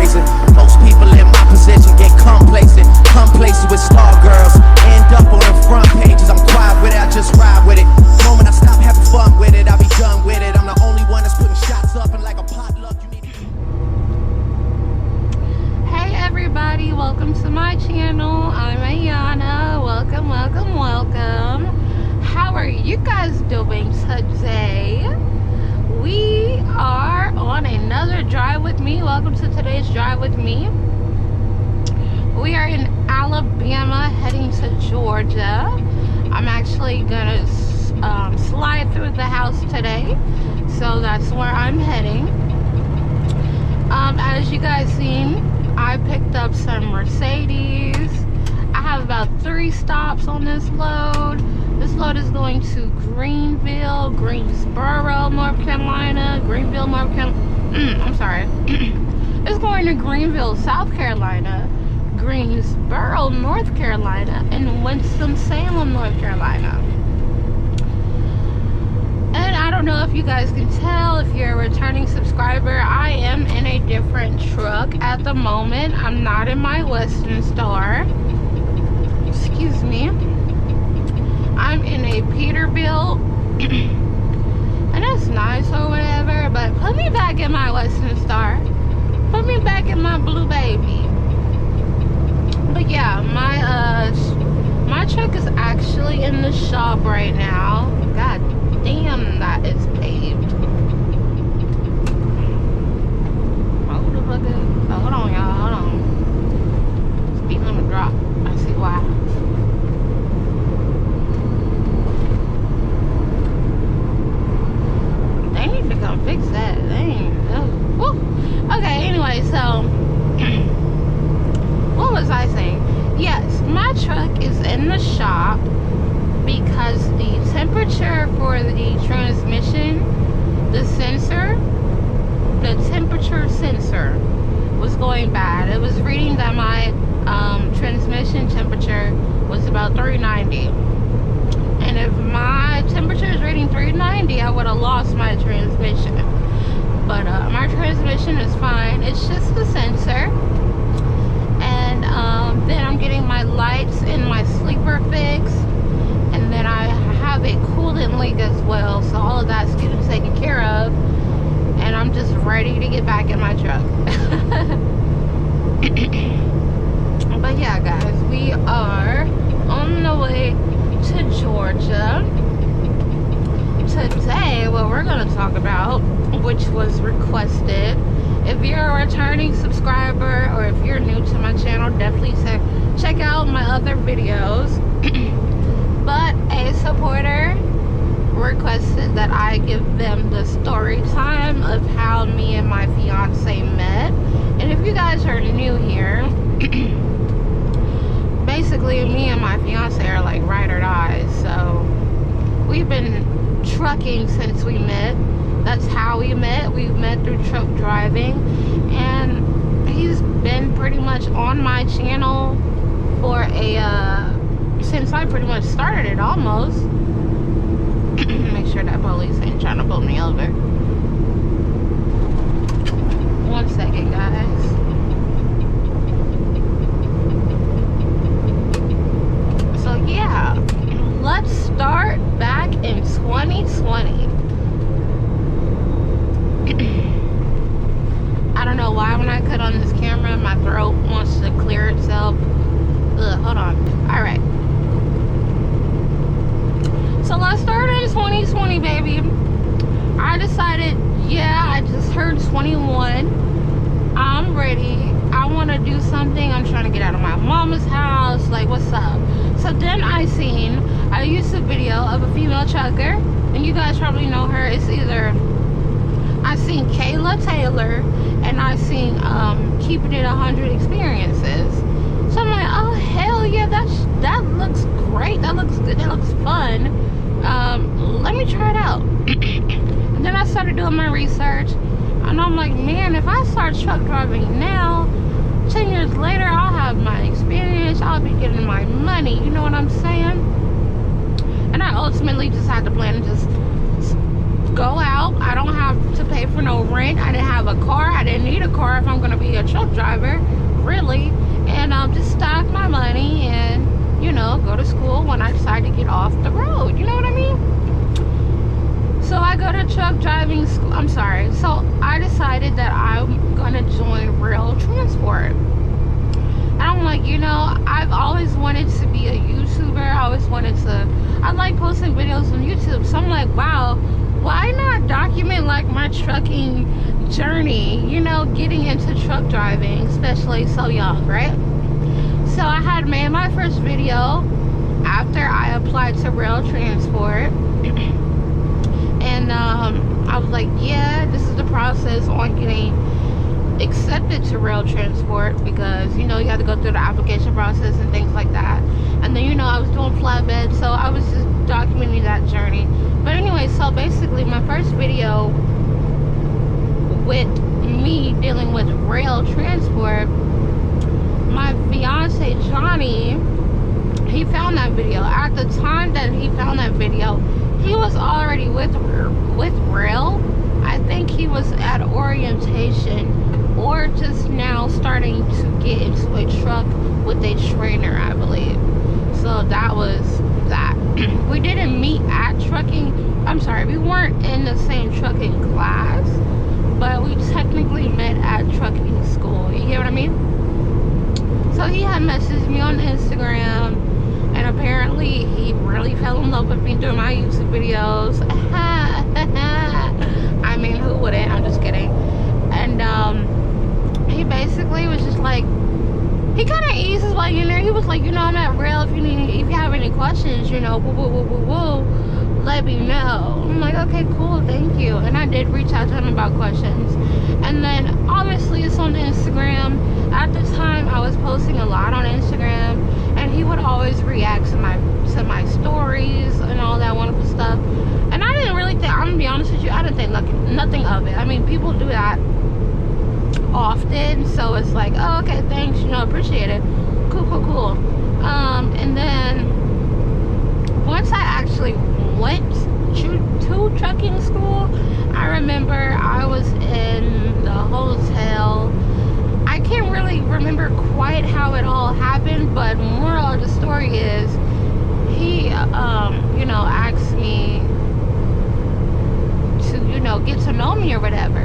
crazy. Most people in my position get complacent with star girls, end up on the front pages. I'm quiet with it, I just ride with it. The moment I stop having fun with it, I'll be done with it. I'm the only one that's putting shots up and like a potluck. You need to... Hey everybody, welcome to my channel. I'm Ayana. Welcome, welcome, welcome. How are you guys doing today? We are on another drive with me. Welcome to today's drive with me. We are in Alabama heading to Georgia. I'm actually gonna slide through the house today, so that's where I'm heading. As you guys seen, I picked up some Mercedes. I have about 3 stops on this load. This load is going to Greenville, Greensboro, North Carolina, Greenville, North Carolina. I'm sorry. It's going to Greenville, South Carolina, Greensboro, North Carolina, and Winston-Salem, North Carolina. And I don't know if you guys can tell, if you're a returning subscriber, I am in a different truck at the moment. I'm not in my Western Star. Excuse me. I'm in a Peterbilt. And that's nice or whatever, but put me back in my Western Star. Put me back in my blue baby. But yeah, my truck is actually in the shop right now. God damn, that is paved. Hold the fuck up. Oh, hold on, y'all. Hold on. Speed limit drop. I see why. They need to come fix that. They ain't. Woo. Okay. Anyway, so. What was I saying? Yes, my truck is in the shop because the temperature for the transmission, the temperature sensor was going bad. It was reading that my transmission temperature was about 390. And if my temperature is reading 390, I would have lost my transmission. But my transmission is fine. It's just the sensor. And then I'm getting my lights in my sleeper fixed, and then I have a coolant leak as well, so all of that's getting taken care of, and I'm just ready to get back in my truck. But yeah, guys, we are on the way to Georgia. Today, what we're going to talk about, which was requested, if you're a returning subscriber or if you're new to my channel, definitely check out my other videos. But a supporter requested that I give them the story time of how me and my fiance met. And if you guys are new here, basically me and my fiance are like ride or die. So we've been trucking since we met. That's how we met. We met through truck driving, and he's been pretty much on my channel for since I pretty much started it almost. Make sure that police ain't trying to pull me over. 1 second, guys. So yeah, let's start back in 2020. I don't know why when I cut on this camera, my throat wants to clear itself. Ugh, hold on. Alright. So let's start in 2020, baby. I decided, yeah, I just turned 21. I'm ready. I want to do something. I'm trying to get out of my mama's house. Like, what's up? So then I seen a YouTube video of a female trucker. And you guys probably know her. It's either... I seen Kayla Taylor, and I seen Keeping It 100 Experiences. So I'm like, oh hell yeah, that looks great. That looks good. That looks fun. Let me try it out. And then I started doing my research, and I'm like, man, if I start truck driving now, 10 years later, I'll have my experience. I'll be getting my money. You know what I'm saying? And I ultimately just had to plan and just go out. I don't have to pay for no rent. I didn't have a car. I didn't need a car if I'm going to be a truck driver, really. And just stack my money and, you know, go to school when I decide to get off the road. You know what I mean? So I go to truck driving school. I'm sorry. So I decided that I'm going to join rail transport. And I'm like, you know, I've always wanted to be a YouTuber. I like posting videos on YouTube. So I'm like, wow, why not document like my trucking journey, you know, getting into truck driving, especially so young, right? So I had made my first video after I applied to rail transport. And I was like, yeah, this is the process on getting accepted to rail transport, because, you know, you have to go through the application process and things like that. And then, you know, I was doing flatbed, so I was just documenting that journey. But anyway, so basically my first video with me dealing with rail transport, my fiance Johnny, he found that video. At the time that he found that video, he was already with rail. I think he was at orientation or just now starting to get into a truck with a trainer, I believe. So that was that. We didn't meet at trucking. I'm sorry, we weren't in the same trucking class, but we technically met at trucking school. You get what I mean? So he had messaged me on Instagram, and apparently he really fell in love with me through my YouTube videos. I mean, who wouldn't? I'm just kidding. And he basically was just like, he kind of eased his way in there. He was like, you know, I'm at rail. If you have any questions, you know, let me know. I'm like, okay, cool, thank you. And I did reach out to him about questions. And then obviously it's on Instagram. At the time I was posting a lot on Instagram, and he would always react to my stories and all that wonderful stuff. And I didn't really think, I'm gonna be honest with you, I didn't think nothing of it. I mean, people do that often, so it's like, oh, okay, thanks, you know, appreciate it, cool. And then once I actually went to trucking school, I remember I was in the hotel. I can't really remember quite how it all happened, but moral of the story is he you know, asked me to, you know, get to know me or whatever.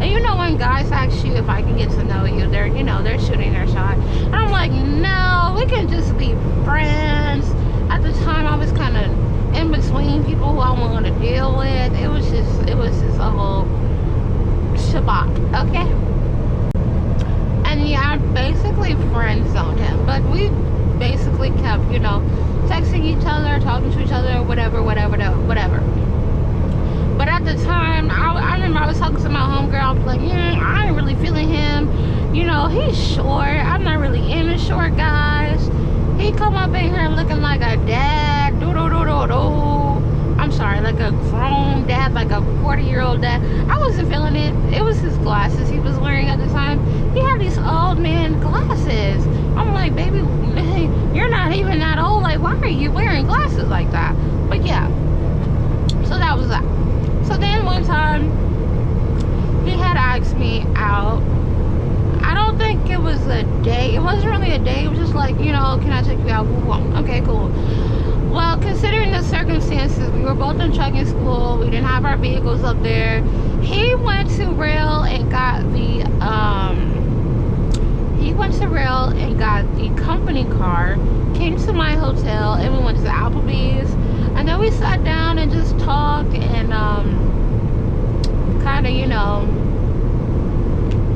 And you know, when guys ask you if I can get to know you, they're, you know, they're shooting their shot. And I'm like, no, we can just be friends. At the time I was kind of in between people who I wanted to deal with. It was just a whole shabak, okay? And yeah, I basically friend zoned him, but we basically kept, you know, texting each other, talking to each other, whatever. But at the time, I remember I was talking to my homegirl. I was like, I ain't really feeling him. You know, he's short. I'm not really into short guys. He come up in here looking like a dad. I'm sorry, like a grown dad, like a 40-year-old dad. I wasn't feeling it. It was his glasses he was wearing at the time. He had these old man glasses. I'm like, baby, you're not even that old. Like, why are you wearing glasses like that? But yeah, so that was that. So then one time he had asked me out. I don't think it was a date. It wasn't really a date. It was just like, you know, can I take you out? Okay, cool. Well, considering the circumstances, we were both in trucking school. We didn't have our vehicles up there. He went to rail and got the company car, came to my hotel, and we went to Applebee's. And then we sat down and just talked and kind of, you know,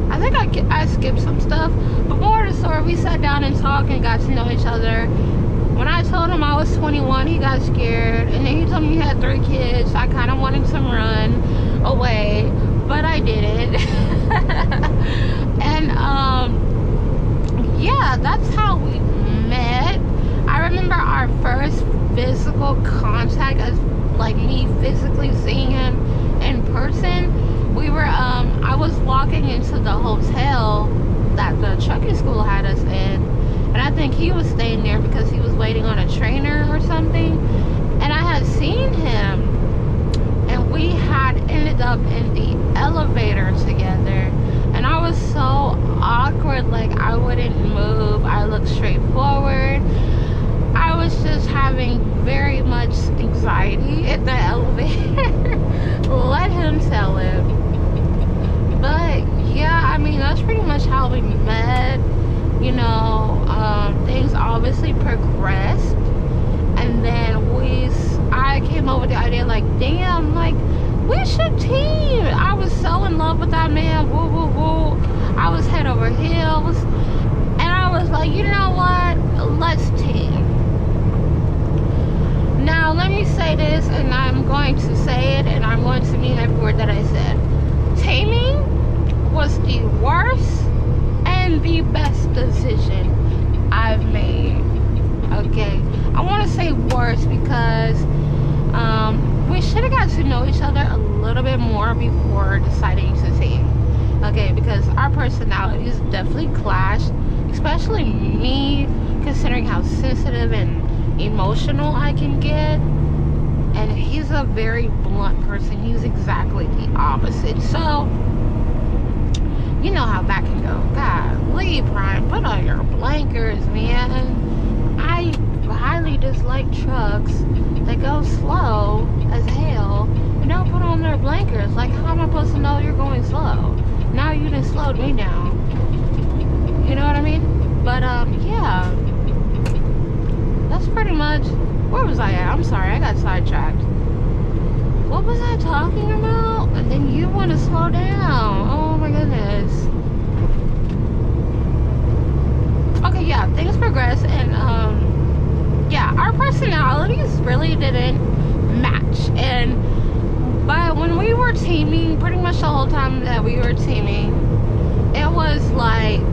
I think I skipped some stuff, but more of the story, we sat down and talked and got to know each other. When I told him I was 21, he got scared, and then he told me he had 3 kids. I kind of wanted to run away, but I didn't. And yeah, that's how we met. I remember our first physical contact as like me physically seeing him in person. We were I was walking into the hotel that the trucking school had us in, and I think he was staying there because he was waiting on a trainer or something. And I had seen him, and we had ended up in the elevator together, and I was so awkward. Like, I wouldn't move. I looked straight forward. I was just having very much anxiety in the elevator. Let him tell it. But yeah, I mean, that's pretty much how we met. You know, things obviously progressed, and then I came up with the idea, like, damn, like, we should team. I was so in love with that man. Woo, woo, woo. I was head over heels, and I was like, you know what? Let's team. Now, let me say this, and I'm going to say it, and I'm going to mean every word that I said. Taming was the worst and the best decision I've made. Okay, I want to say worst because we should have got to know each other a little bit more before deciding to team. Okay, because our personalities definitely clashed, especially me, considering how sensitive and emotional I can get, and he's a very blunt person. He's exactly the opposite. So you know how that can go. God, leave, Brian. Put on your blankers, man. I highly dislike trucks that go slow as hell and don't put on their blankers. Like, how am I supposed to know you're going slow? Now you done slowed me down. You know what I mean? But yeah, that's pretty much. Where was I at? I'm sorry, I got sidetracked. What was I talking about? And then you want to slow down. Oh my goodness. Okay, yeah, things progress, and yeah, our personalities really didn't match. And but when we were teaming, pretty much the whole time that we were teaming, it was like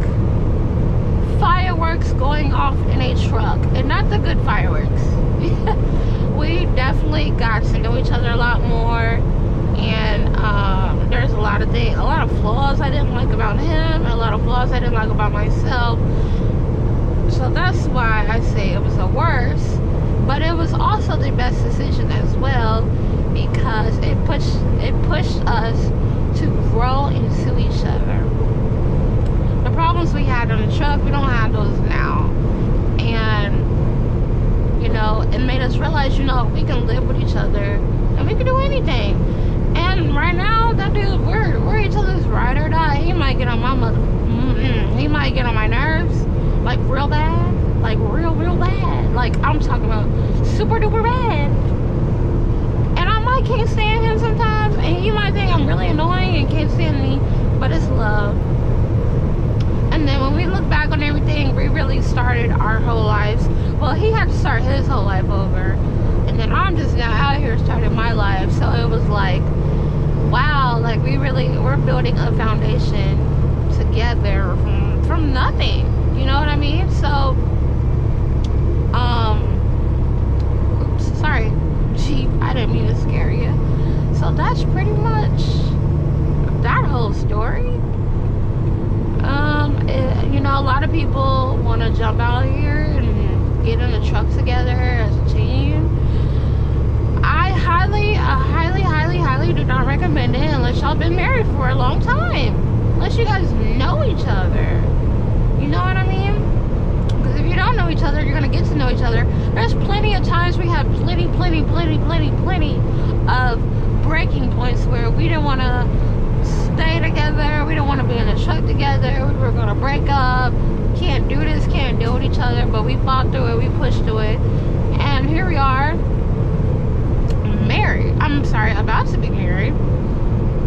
fireworks going off in a truck, and not the good fireworks. We definitely got to know each other a lot more, and there's a lot of flaws I didn't like about him, and a lot of flaws I didn't like about myself. So that's why I say it was the worst, but it was also the best decision as well, because it pushed us to grow into each other. The problems we had on the truck, we don't have those now, and you know, it made us realize, you know, we can live with each other and we can do anything. And right now, that dude, we're each other's ride or die. He might get on my he might get on my nerves, like real bad, like real bad. Like, I'm talking about super duper bad. And I might can't stand him sometimes, and he might think I'm really annoying and can't stand me, but it's love. And then when we look back on everything, we really started our whole lives. Well, he had to start his whole life over, and then I'm just now out here starting my life. So it was like, wow, like we're building a foundation together from nothing. You know what I mean? So, oops, sorry, Jeep, I didn't mean to scare you. So that's pretty much that whole story. You know, a lot of people want to jump out here and get in a truck together as a team. I highly do not recommend it unless y'all been married for a long time. Unless you guys know each other. You know what I mean? Because if you don't know each other, you're going to get to know each other. There's plenty of times we have plenty of breaking points where we didn't want to stay together, we don't want to be in a truck together, we were going to break up, can't do this, can't deal with each other, but we fought through it, we pushed through it, and here we are, married. I'm sorry, about to be married.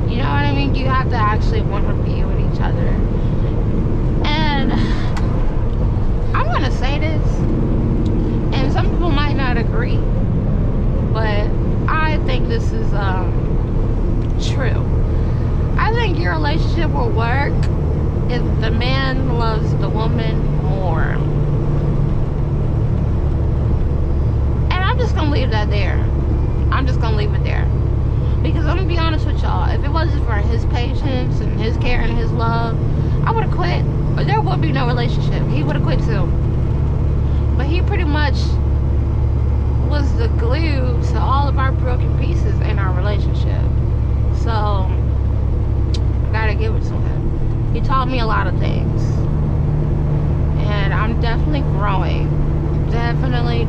You know what I mean? You have to actually want to be with each other. And I'm going to say this, and some people might not agree, but I think this is true. I think your relationship will work if the man loves the woman more. And I'm just going to leave that there. I'm just going to leave it there. Because I'm going to be honest with y'all. If it wasn't for his patience and his care and his love, I would have quit. But there would be no relationship. He would have quit too. But he pretty much was the glue to all of our broken pieces in our relationship. So I gotta give it to him. He taught me a lot of things, and I'm definitely growing. Definitely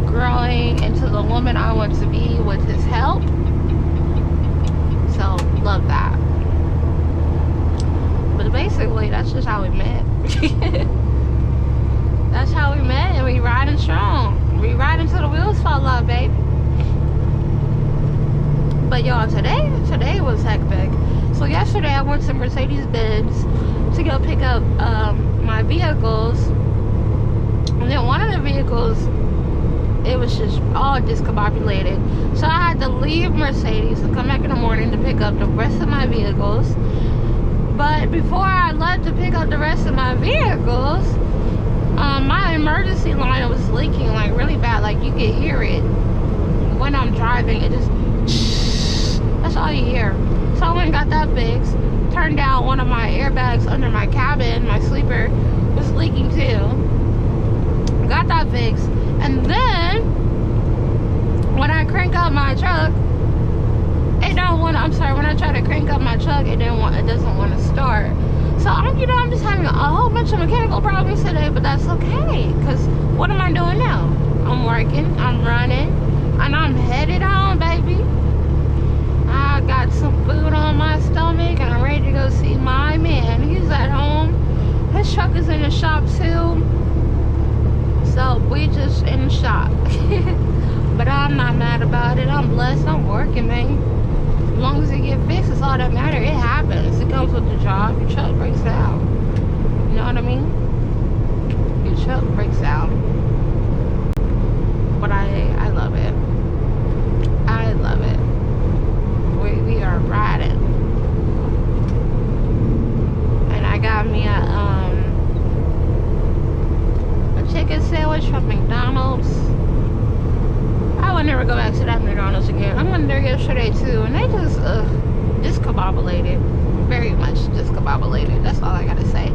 growing into the woman I want to be with his help. So love that. But basically, that's just how we met. That's how we met, and we riding strong. We riding till the wheels fall off, baby. But y'all, today was hectic. So yesterday I went to Mercedes-Benz to go pick up my vehicles, and then one of the vehicles, it was just all discombobulated. So I had to leave Mercedes and come back in the morning to pick up the rest of my vehicles. But before I left to pick up the rest of my vehicles, my emergency line was leaking like really bad. Like you could hear it when I'm driving. It just, that's all you hear. So I went and got that fixed. Turned out one of my airbags under my cabin, my sleeper, was leaking too. Got that fixed. And then when I crank up my truck, it don't want. I'm sorry. When I try to crank up my truck, it doesn't want to start. So I'm just having a whole bunch of mechanical problems today, but that's okay. Cause what am I doing now? I'm working. I'm running, and I'm headed home, baby. I got some food on my stomach, and I'm ready to go see my man. He's at home. His truck is in the shop too. So we just in the shop. But I'm not mad about it. I'm blessed. I'm working, man. As long as it get fixed, it's all that matters. It happens. It comes with the job. Your truck breaks down. You know what I mean? Your truck breaks down. But I love it. I love it. We are riding. And I got me a chicken sandwich from McDonald's. I would never go back to that McDonald's again. I went there yesterday too, and they just discombobulated. Very much discombobulated. That's all I gotta say.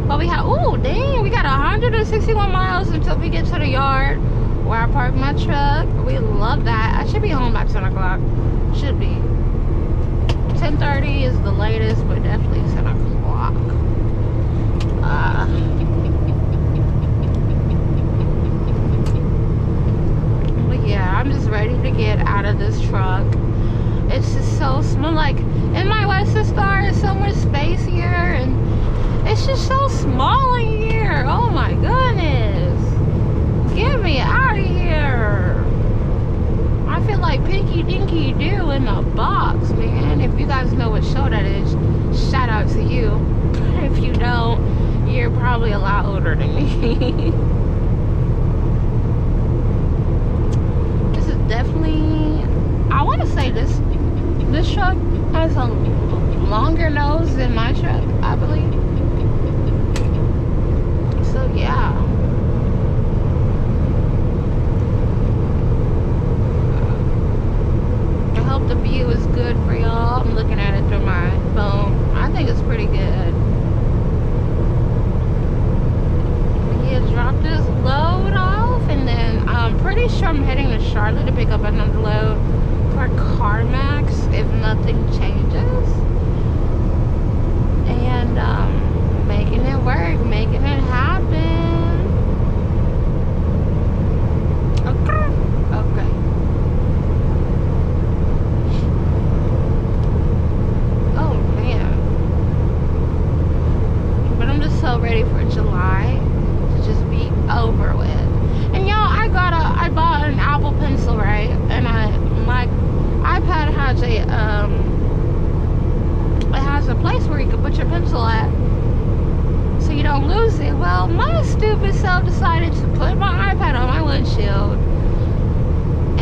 But we have, we got 161 miles until we get to the yard where I park my truck. We love that. I should be home by 10 o'clock. Should be. 10:30 is the latest, but definitely 10 o'clock. But yeah, I'm just ready to get out of this truck. It's just so small. Like in my Western Star, it's so much space here, and it's just so small in here. Oh my goodness, get me out of here. I feel like Pinky Dinky Doo in a box, man. If you guys know what show that is, shout out to you. If you don't, you're probably a lot older than me. This is definitely, I want to say this truck has a longer nose than my truck, I believe. So yeah. I hope the view is good for y'all. I'm looking at it through my phone. I think it's pretty good. Drop this load off, and then I'm pretty sure I'm heading to Charlotte to pick up another load for CarMax if nothing changes. And making it work, making it happen. Okay. Oh man. But I'm just so ready for July. Just be over with. And y'all, I bought an Apple Pencil, right? And my iPad has it has a place where you can put your pencil at so you don't lose it. Well, my stupid self decided to put my iPad on my windshield,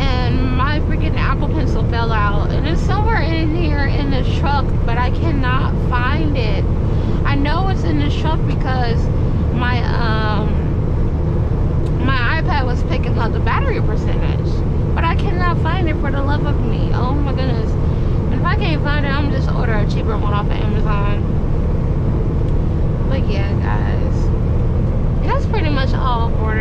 and my freaking Apple Pencil fell out, and it's somewhere in here in this truck, but I cannot find it. I know it's in this truck because my iPad was picking up the battery percentage, but I cannot find it for the love of me. Oh my goodness. And if I can't find it, I'm just order a cheaper one off of Amazon. But yeah, guys, that's pretty much all for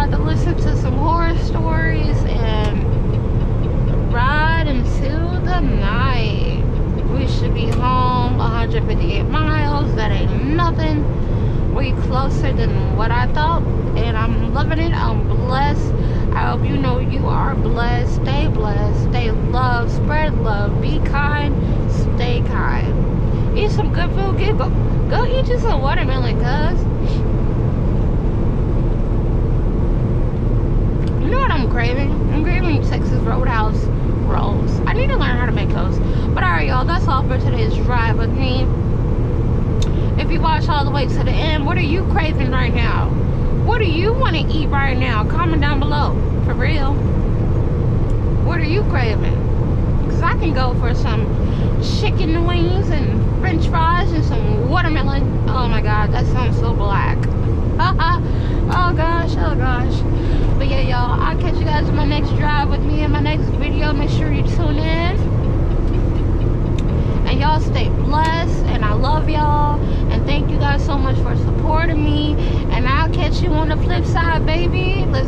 about to listen to some horror stories and ride into the night. We should be home 158 miles. That ain't nothing. We closer than what I thought, and I'm loving it. I'm blessed. I hope you know you are blessed. Stay blessed. Stay loved. Spread love. Be kind. Stay kind. Eat some good food. Go eat you some watermelon, cuz. You know what I'm craving? I'm craving Texas Roadhouse rolls. I need to learn how to make those. But alright, y'all, that's all for today's drive with me. If you watch all the way to the end, what are you craving right now? What do you want to eat right now? Comment down below. For real. What are you craving? Because I can go for some chicken wings and french fries and some watermelon. Oh my god, that sounds so black. Oh gosh, oh gosh. But yeah, y'all, I'll catch you guys in my next drive with me in my next video. Make sure you tune in. And y'all stay blessed. And I love y'all. And thank you guys so much for supporting me. And I'll catch you on the flip side, baby. Let's